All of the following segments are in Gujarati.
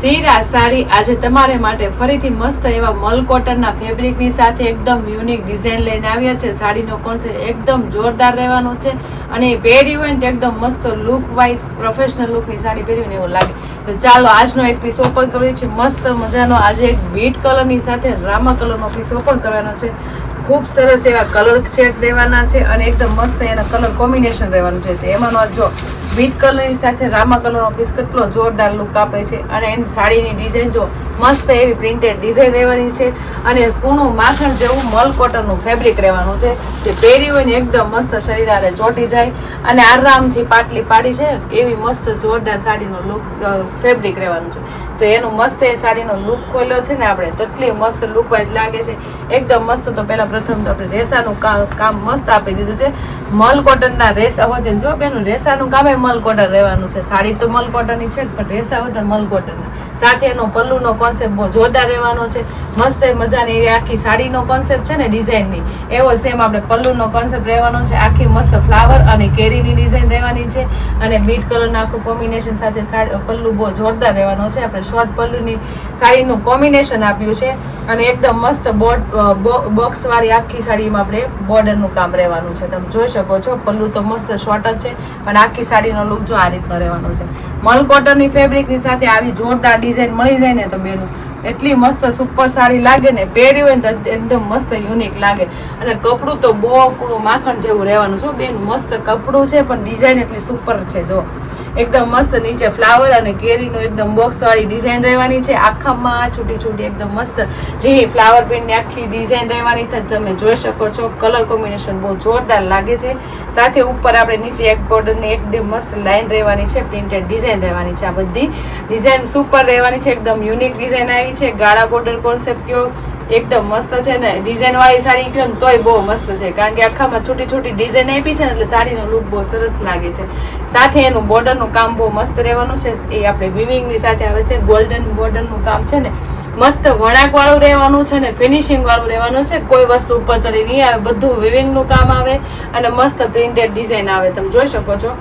સીરા સાડી આજે તમારે માટે ફરીથી મસ્ત એવા મલ કોટનના ફેબ્રિકની સાથે એકદમ યુનિક ડિઝાઇન લઈને આવ્યા છે. સાડીનો કોન્સેપ્ટ એકદમ જોરદાર રહેવાનો છે અને એ પહેરી હોય ને એકદમ મસ્ત લુક વાઇઝ પ્રોફેશનલ લુકની સાડી પહેરી હોય ને એવું લાગે. તો ચાલો આજનો એક પીસ ઓપન કરીએ છીએ. મસ્ત મજાનો આજે એક વ્હીટ કલરની સાથે રામા કલરનો પીસ ઓપન કરવાનો છે. ખૂબ સરસ એવા કલર શેડ રહેવાના છે અને એકદમ મસ્ત એના કલર કોમ્બિનેશન રહેવાનું છે. એમાંનો જો વ્હીટ કલરની સાથે રામા કલરનો પીસ કેટલો જોરદાર લુક આપે છે અને એની સાડીની ડિઝાઇન જો મસ્ત એવી પ્રિન્ટેડ ડિઝાઇન રહેવાની છે અને કૂણું માખણ જેવું મલ કોટનનું ફેબ્રિક રહેવાનું છે. જે પહેરી હોય ને એકદમ મસ્ત શરીરાને ચોટી જાય અને આરામથી પાટલી પાડી છે એવી મસ્ત જોરદાર સાડીનો લુક ફેબ્રિક રહેવાનું છે. તો એનું મસ્ત એ સાડીનો લુક ખોલ્યો છે ને આપણે તો એટલી મસ્ત લુક વાઇઝ લાગે છે એકદમ મસ્ત. તો પહેલા પ્રથમ તો આપણે રેસાનું કામ મસ્ત આપી દીધું છે. મલ કોટનના રેસા વધે જો બેનું રેસાનું કામ મલ કોટન રહેવાનું છે. સાડી તો મલ કોટનની છે પણ રેસા વધે મલ કોટનના સાથે એનો પલ્લુનો કોન્સેપ્ટ બહુ જોરદાર રહેવાનો છે. મસ્ત મજાની એવી આખી સાડીનો કોન્સેપ્ટ છે ને ડિઝાઇનની એવો સેમ આપણે પલ્લુનો કોન્સેપ્ટ રહેવાનો છે. આખી મસ્ત ફ્લાવર અને કેરીની ડિઝાઇન રહેવાની છે અને બીટ કલરના આખું કોમ્બિનેશન સાથે પલ્લુ બહુ જોરદાર રહેવાનો છે. આપણે શોર્ટ પલ્લુની સાડીનું કોમ્બિનેશન આપ્યું છે અને એકદમ મસ્ત બોક્સ વાળી આખી સાડીમાં આપણે બોર્ડરનું કામ રહેવાનું છે. તમે જોઈ શકો છો પલ્લુ તો મસ્ત શોર્ટ જ છે પણ આખી સાડીનો લુક જો આ રીતનો રહેવાનો છે. મલ કોટનની ફેબ્રિકની સાથે આવી જોરદાર ડિઝાઇન મળી જાય ને તો બેનું એટલી મસ્ત સુપર સાડી લાગે ને પહેરી હોય ને તો એકદમ મસ્ત યુનિક લાગે અને કપડું તો બહુ માખણ જેવું રહેવાનું છે. બેનું મસ્ત કપડું છે પણ ડિઝાઇન એટલી સુપર છે. જો એકદમ મસ્ત નીચે ફ્લાવર અને કેરીનો એકદમ બોક્સ વાળી ડિઝાઇન રહેવાની છે. આખામાં છૂટી છૂટી એકદમ મસ્ત ઝીણી ફ્લાવર પ્રિન્ટની આખી ડિઝાઇન રહેવાની છે. તમે જોઈ શકો છો કલર કોમ્બિનેશન બહુ જોરદાર લાગે છે. સાથે ઉપર આપણે નીચે એક બોર્ડરની એકદમ મસ્ત લાઇન રહેવાની છે. પ્રિન્ટેડ ડિઝાઇન રહેવાની છે. આ બધી ડિઝાઇન સુપર રહેવાની છે. એકદમ યુનિક ડિઝાઇન આવી છે. ગાળા બોર્ડર કોન્સેપ્ટ કયો એકદમ મસ્ત છે ને ડિઝાઇન વાળી સાડી કયો ને તોય બહુ મસ્ત છે કારણ કે આખામાં છૂટી છૂટી ડિઝાઇન આપી છે ને એટલે સાડીનો લુક બહુ સરસ લાગે છે. સાથે એનું બોર્ડરનું કામ બહુ મસ્ત રહેવાનું છે. એ આપણે વિવિંગની સાથે આવે છે. ગોલ્ડન બોર્ડરનું કામ છે ને મસ્ત વણાક વાળું રહેવાનું છે ને ફિનિશિંગ વાળું રહેવાનું છે. કોઈ વસ્તુ ઉપર ચડી નહીં આવે. બધું વિવિંગનું કામ આવે અને મસ્ત પ્રિન્ટેડ ડિઝાઇન આવે. તમે જોઈ શકો છો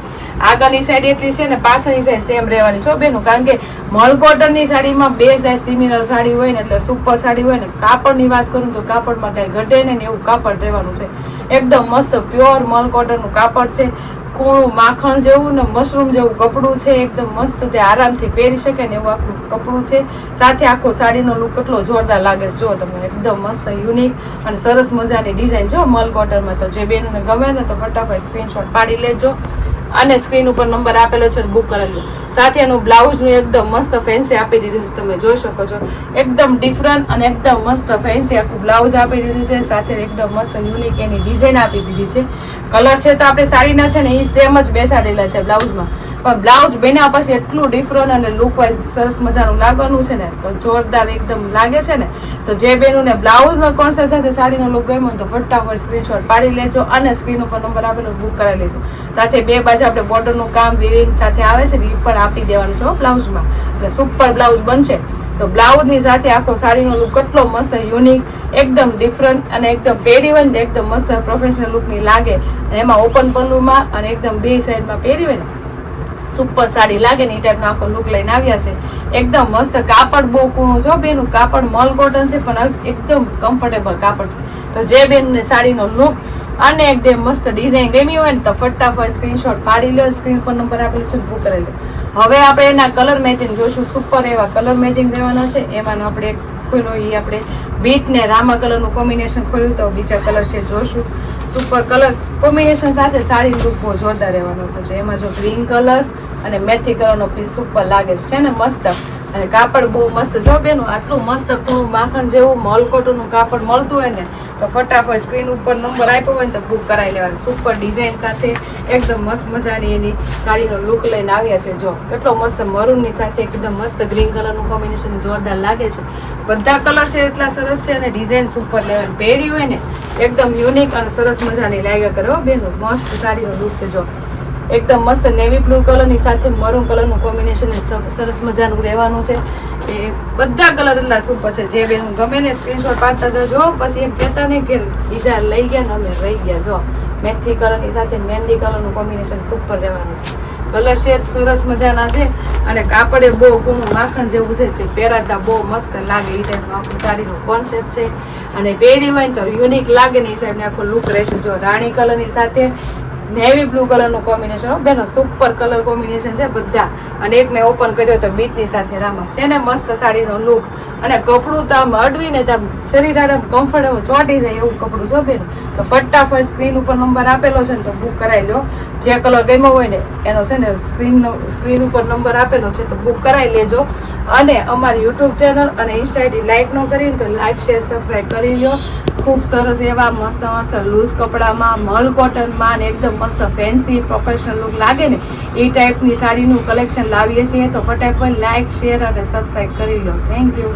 આગળની સાઈડ એટલી છે ને પાછળની સાઈડ સેમ રહેવાની છો બેનું કારણ કે મલ કોટનની સાડીમાં બે સાઈડ સિમિલર સાડી હોય ને એટલે સુપર સાડી હોય ને. કાપડની વાત કરું તો કાપડમાં કઈ ઘટે ને એવું કાપડ રહેવાનું છે. એકદમ મસ્ત પ્યોર મલ કોટનનું કાપડ છે. કૂણું માખણ જેવું ને મશરૂમ જેવું કપડું છે. એકદમ મસ્ત તે આરામથી પહેરી શકે ને એવું આખું કપડું છે. સાથે આખો સાડીનો લુક કેટલો જોરદાર લાગે છે. જો તમે એકદમ મસ્ત યુનિક અને સરસ મજાની ડિઝાઇન જો મલ કોટનમાં. તો જે બેનને ગમે ને તો ફટાફટ સ્ક્રીનશોટ પાડી લેજો અને સ્ક્રીન ઉપર નંબર આપેલો છે બુક કરેલું. સાથે એનું બ્લાઉઝનું એકદમ મસ્ત ફેન્સી આપી દીધું છે. તમે જોઈ શકો છો એકદમ ડિફરન્ટ અને એકદમ મસ્ત ફેન્સી આખું બ્લાઉઝ આપી દીધું છે. સાથે એકદમ મસ્ત યુનિક એની ડિઝાઇન આપી દીધી છે. કલર છે તો આપણે સાડીના છે ને એ સેમ જ બેસાડેલા છે બ્લાઉઝમાં પણ બ્લાઉઝ બન્યા પછી એટલું ડિફરન્ટ અને લુક વાઇઝ સરસ મજાનું લાગવાનું છે ને તો જોરદાર એકદમ લાગે છે ને. તો જે બેનોને બ્લાઉઝનો કોન્સેપ્ટ સાથે સાડીનો લુક ગમ્યો તો ફટાફટ સ્ક્રીનશોટ પાડી લેજો અને સ્ક્રીન ઉપર નંબર આપેલો બુક કરાવી લેજો. સાથે બે બાજુ આપણે બોર્ડરનું કામ વિવિંગ સાથે આવે છે ને એ પણ આપી દેવાનું છે બ્લાઉઝમાં એટલે સુપર બ્લાઉઝ બનશે. તો બ્લાઉઝની સાથે આખો સાડીનો લુક કેટલો મસ્ત યુનિક એકદમ ડિફરન્ટ અને એકદમ પહેરી હોય ને એકદમ મસ્ત પ્રોફેશનલ લુકની લાગે. અને એમાં ઓપન પલ્લુમાં અને એકદમ બે સાઈડમાં પહેરી હોય ને સુપર સાડી લાગે ને એ ટાઈપનો આખો લુક લઈને આવ્યા છે. એકદમ મસ્ત કાપડ બહુ કૂણું છો બેનું કાપડ મલ કોટન છે પણ એકદમ કમ્ફર્ટેબલ કાપડ છે. તો જે બેનને સાડીનો લુક અને એકદમ મસ્ત ડિઝાઇન ગમી હોય ને તો ફટાફટ સ્ક્રીનશોટ પાડી લો. સ્ક્રીન પર નંબર આપેલો છે બુક કરી લો. હવે આપણે એના કલર મેચિંગ જોઈશું. સુપર એવા કલર મેચિંગ રહેવાના છે. એમાં આપણે ખોલ્યો એ આપણે બીટ ને રામા કલરનું કોમ્બિનેશન ખોલ્યું તો બીજા કલર છે જોશું. સુપર કલર કોમ્બિનેશન સાથે સાડી લુક બહુ જોરદાર રહેવાનો છે. એમાં જો ગ્રીન કલર અને મેથી કલરનો પીસ સુપર લાગે છે ને મસ્ત અને કાપડ બહુ મસ્ત જો બેનું આટલું મસ્ત કૂણું માખણ જેવું મલ કોટનનું કાપડ મળતું હોય ને તો ફટાફટ સ્ક્રીન ઉપર નંબર આપ્યો હોય ને તો બુક કરાવી લેવાનું. સુપર ડિઝાઇન સાથે એકદમ મસ્ત મજાની એની સાડીનો લુક લઈને આવ્યા છે. જો કેટલો મસ્ત મરૂનની સાથે એકદમ મસ્ત ગ્રીન કલરનું કોમ્બિનેશન જોરદાર લાગે છે. બધા કલર છે એટલા સરસ છે અને ડિઝાઇન સુપર લેવલ પહેરી હોય ને એકદમ યુનિક અને સરસ મજાની લાગ્યા કરે હો બેનો. મસ્ત સાડીનો લુક છે. જો એકદમ મસ્ત નેવી બ્લુ કલરની સાથે મરૂન કલરનું કોમ્બિનેશન સરસ મજાનું રહેવાનું છે. એ બધા કલર એટલા સુપર છે. જે બેન ગમે ને સ્ક્રીનશોટ પાડતા જજો પછી એમ કહેતા નહીં કે બીજા લઈ ગયા ને અમે રહી ગયા. જો મેથી કલરની સાથે મહેંદી કલરનું કોમ્બિનેશન સુપર રહેવાનું છે. કલર શેડ સરસ મજાના છે અને કાપડે બહુ ઘણું માખણ જેવું છે જે પહેરાતા બહુ મસ્ત લાગે એ ટાઈપનો આખું સાડીનો કોન્સેપ્ટ છે અને પહેરી હોય ને તો યુનિક લાગે ને એ ટાઈપને આખો લુક રહેશે. જો રાણી કલરની સાથે નેવી બ્લુ કલરનું કોમ્બિનેશન, બેનો સુપર કલર કોમ્બિનેશન છે બધા. અને એક મેં ઓપન કર્યો તો બીટની સાથે રામા છે ને મસ્ત સાડીનો લુક અને કપડું તો આમ અડવીને તો આમ શરીર આમ કમ્ફર્ટેબલ ચોટી જાય એવું કપડું છે બેન. તો ફટાફટ સ્ક્રીન ઉપર નંબર આપેલો છે ને તો બુક કરાવી લો. જે કલર ગમ્યો હોય ને એનો છે ને સ્ક્રીન ઉપર નંબર આપેલો છે તો બુક કરાવી લેજો. અને અમારી યુટ્યુબ ચેનલ અને ઇન્સ્ટા આઈડી લાઈક ન કરીને તો લાઈક શેર સબસ્ક્રાઈબ કરી લો. ખૂબ સરસ એવા મસ્ત મસ્ત લૂઝ કપડામાં મલ કોટનમાં ને એકદમ મસ્ત ફેન્સી પ્રોફેશનલ લુક લાગે ને એ ટાઈપની સાડીનું કલેક્શન લાવીએ છીએ. તો ફટાફટ લાઈક શેર અને સબસ્ક્રાઈબ કરી લો. Thank you.